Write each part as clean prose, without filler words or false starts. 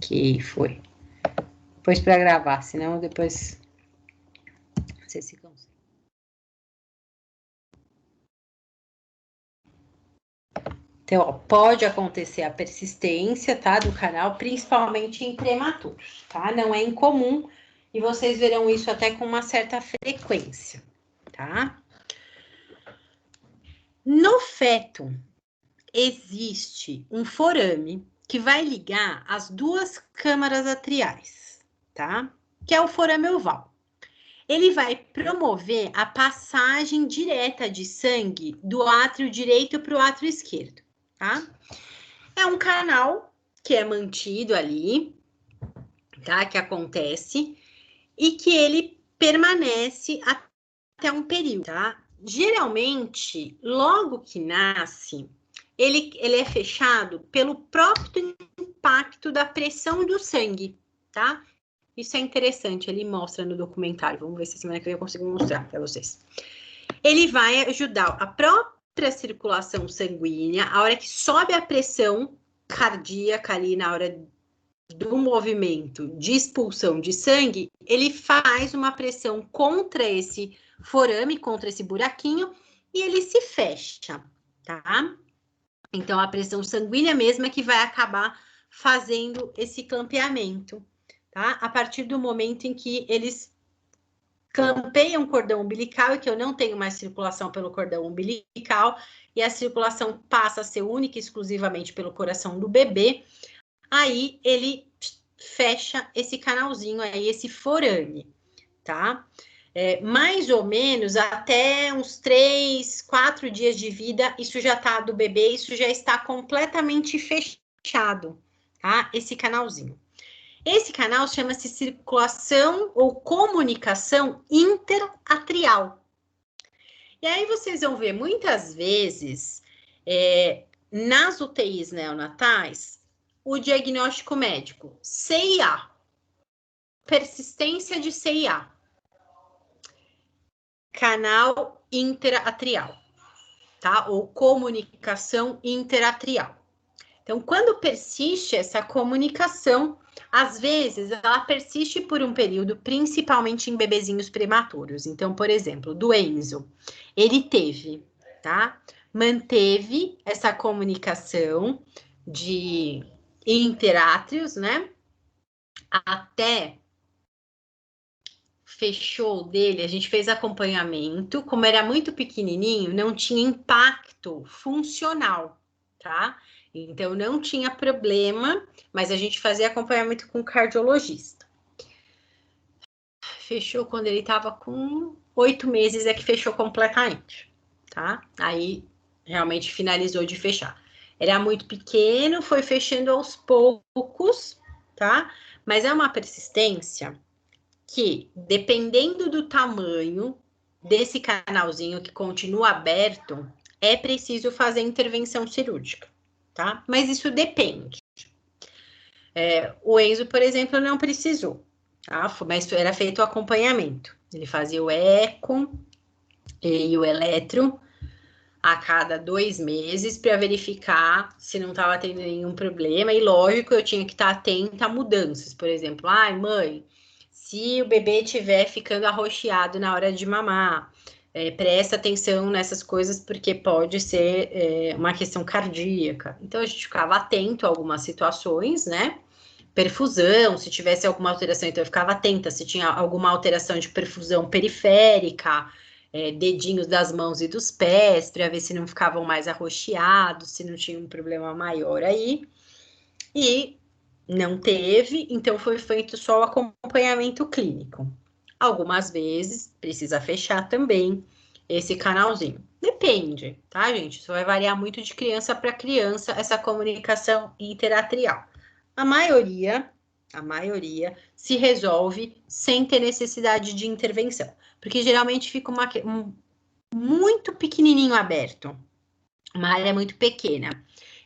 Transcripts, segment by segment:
Que foi. Depois para gravar, senão depois vocês se cansam. Então, ó, pode acontecer a persistência, tá, do canal, principalmente em prematuros, tá? Não é incomum e vocês verão isso até com uma certa frequência, tá? No feto, existe um forame que vai ligar as duas câmaras atriais, tá? Que é o forame oval. Ele vai promover a passagem direta de sangue do átrio direito para o átrio esquerdo, tá? É um canal que é mantido ali, tá? Que acontece e que ele permanece até um período, tá? Geralmente, logo que nasce, ele é fechado pelo próprio impacto da pressão do sangue, tá? Isso é interessante, ele mostra no documentário. Vamos ver se semana que vem eu consigo mostrar para vocês. Ele vai ajudar a própria circulação sanguínea, a hora que sobe a pressão cardíaca ali na hora do movimento de expulsão de sangue, ele faz uma pressão contra esse forame, contra esse buraquinho, e ele se fecha, tá? Então, a pressão sanguínea mesmo é que vai acabar fazendo esse clampeamento, tá? A partir do momento em que eles clampeiam o cordão umbilical e que eu não tenho mais circulação pelo cordão umbilical e a circulação passa a ser única e exclusivamente pelo coração do bebê, aí ele fecha esse canalzinho aí, esse forame, tá? Mais ou menos até uns 3, 4 dias de vida, isso já tá do bebê, isso já está completamente fechado, tá? Esse canalzinho. Esse canal chama-se circulação ou comunicação interatrial. E aí vocês vão ver muitas vezes nas UTIs neonatais o diagnóstico médico CIA, persistência de CIA, canal interatrial, tá? Ou comunicação interatrial. Então, quando persiste essa comunicação, às vezes ela persiste por um período, principalmente em bebezinhos prematuros. Então, por exemplo, do Enzo, ele teve, tá? Manteve essa comunicação de interátrios, né? Até fechou dele, a gente fez acompanhamento, como era muito pequenininho, não tinha impacto funcional, tá? Então, não tinha problema, mas a gente fazia acompanhamento com o cardiologista. Fechou quando ele estava com 8 meses, é que fechou completamente, tá? Aí, realmente finalizou de fechar. Era muito pequeno, foi fechando aos poucos, tá? Mas é uma persistência que, dependendo do tamanho desse canalzinho que continua aberto, é preciso fazer intervenção cirúrgica, tá? Mas isso depende. O Enzo, por exemplo, não precisou, tá? Mas era feito o acompanhamento. Ele fazia o eco e o eletro a cada 2 meses para verificar se não estava tendo nenhum problema. E lógico, eu tinha que estar atenta a mudanças. Por exemplo, ai, mãe, se o bebê estiver ficando arroxeado na hora de mamar, presta atenção nessas coisas, porque pode ser uma questão cardíaca. Então, a gente ficava atento a algumas situações, né? Perfusão, se tivesse alguma alteração, então eu ficava atenta se tinha alguma alteração de perfusão periférica, dedinhos das mãos e dos pés, para ver se não ficavam mais arroxeados, se não tinha um problema maior aí. E não teve, então foi feito só o acompanhamento clínico. Algumas vezes precisa fechar também esse canalzinho. Depende, tá, gente? Isso vai variar muito de criança para criança, essa comunicação interatrial. A maioria se resolve sem ter necessidade de intervenção, porque geralmente fica muito pequenininho aberto, uma área muito pequena.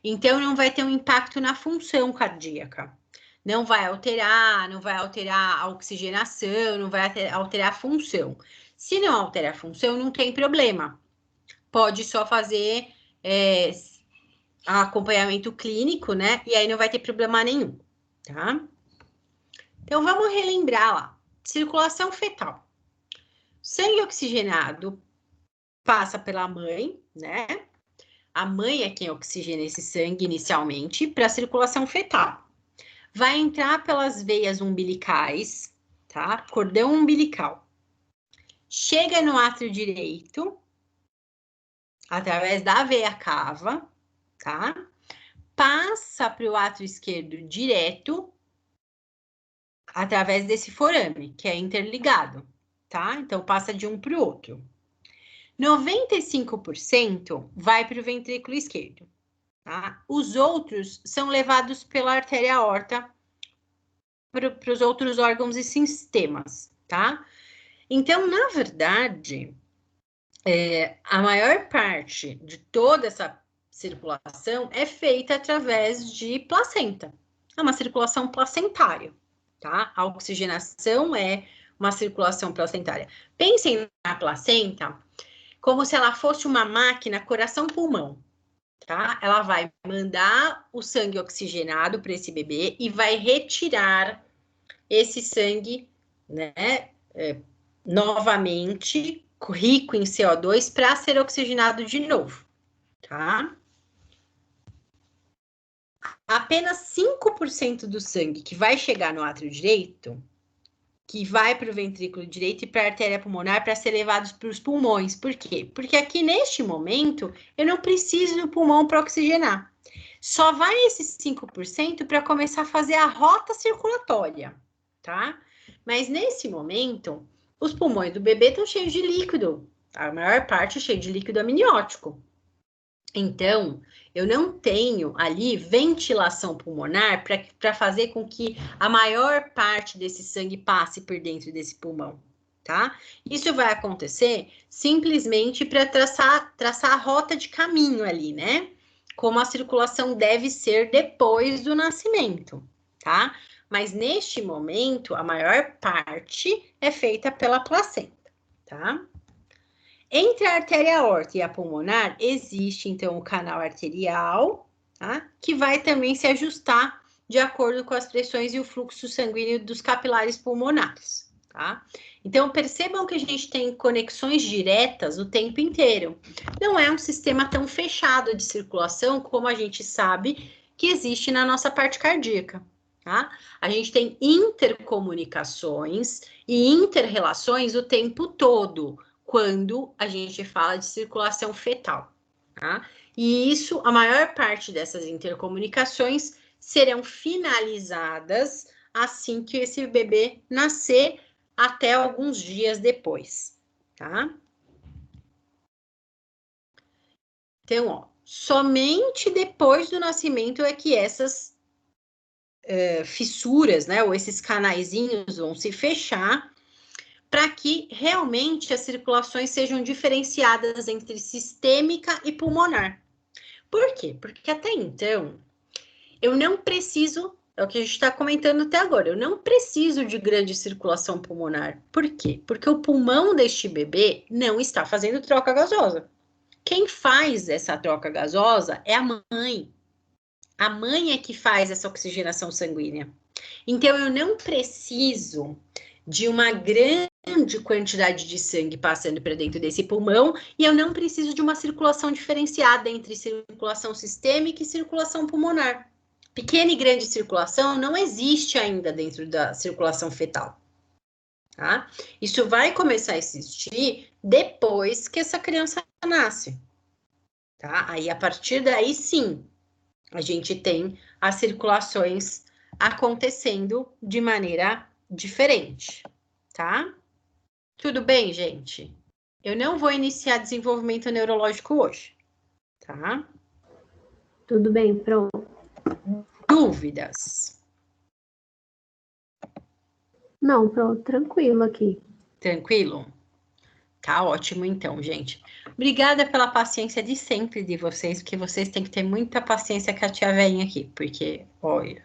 Então, não vai ter um impacto na função cardíaca. Não vai alterar a oxigenação, não vai alterar a função. Se não alterar a função, não tem problema. Pode só fazer acompanhamento clínico, né? E aí não vai ter problema nenhum, tá? Então, vamos relembrar lá. Circulação fetal. Sangue oxigenado passa pela mãe, né? A mãe é quem oxigena esse sangue inicialmente para a circulação fetal. Vai entrar pelas veias umbilicais, tá? Cordão umbilical. Chega no átrio direito, através da veia cava, tá? Passa para o átrio esquerdo direto, através desse forame, que é interligado, tá? Então, passa de um para o outro. 95% vai para o ventrículo esquerdo, tá? Os outros são levados pela artéria aorta para os outros órgãos e sistemas, tá? Então, na verdade, a maior parte de toda essa circulação é feita através de placenta. É uma circulação placentária, tá? A oxigenação é uma circulação placentária. Pensem na placenta como se ela fosse uma máquina coração-pulmão, tá? Ela vai mandar o sangue oxigenado para esse bebê e vai retirar esse sangue, né, novamente, rico em CO2, para ser oxigenado de novo, tá? Apenas 5% do sangue que vai chegar no átrio direito, que vai para o ventrículo direito e para a artéria pulmonar para ser levados para os pulmões. Por quê? Porque aqui neste momento eu não preciso do pulmão para oxigenar. Só vai esses 5% para começar a fazer a rota circulatória, tá? Mas nesse momento, os pulmões do bebê estão cheios de líquido. A maior parte é cheio de líquido amniótico. Então, eu não tenho ali ventilação pulmonar para fazer com que a maior parte desse sangue passe por dentro desse pulmão, tá? Isso vai acontecer simplesmente para traçar a rota de caminho ali, né? Como a circulação deve ser depois do nascimento, tá? Mas neste momento, a maior parte é feita pela placenta, tá? Entre a artéria aorta e a pulmonar, existe, então, o canal arterial, tá? Que vai também se ajustar de acordo com as pressões e o fluxo sanguíneo dos capilares pulmonares, tá? Então, percebam que a gente tem conexões diretas o tempo inteiro. Não é um sistema tão fechado de circulação como a gente sabe que existe na nossa parte cardíaca, tá? A gente tem intercomunicações e interrelações o tempo todo, quando a gente fala de circulação fetal, tá? E isso, a maior parte dessas intercomunicações serão finalizadas assim que esse bebê nascer, até alguns dias depois, tá? Então, ó, somente depois do nascimento é que essas fissuras, né, ou esses canaizinhos vão se fechar, para que realmente as circulações sejam diferenciadas entre sistêmica e pulmonar. Por quê? Porque até então, eu não preciso, é o que a gente está comentando até agora, eu não preciso de grande circulação pulmonar. Por quê? Porque o pulmão deste bebê não está fazendo troca gasosa. Quem faz essa troca gasosa é a mãe. A mãe é que faz essa oxigenação sanguínea. Então, eu não preciso de uma grande quantidade de sangue passando para dentro desse pulmão e eu não preciso de uma circulação diferenciada entre circulação sistêmica e circulação pulmonar. Pequena e grande circulação não existe ainda dentro da circulação fetal, tá? Isso vai começar a existir depois que essa criança nasce, tá? Aí, a partir daí, sim, a gente tem as circulações acontecendo de maneira diferente, tá? Tudo bem, gente? Eu não vou iniciar desenvolvimento neurológico hoje, tá? Tudo bem, Pro. Dúvidas? Não, Pro, tranquilo aqui. Tranquilo? Tá ótimo, então, gente. Obrigada pela paciência de sempre de vocês, porque vocês têm que ter muita paciência com a tia velhinha aqui, porque, olha,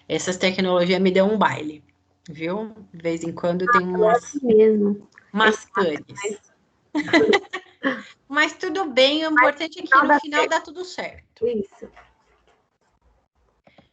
essas tecnologias me dão um baile, viu? De vez em quando tem umas panes. Mas tudo bem, o importante é que no final dá tudo certo. Isso.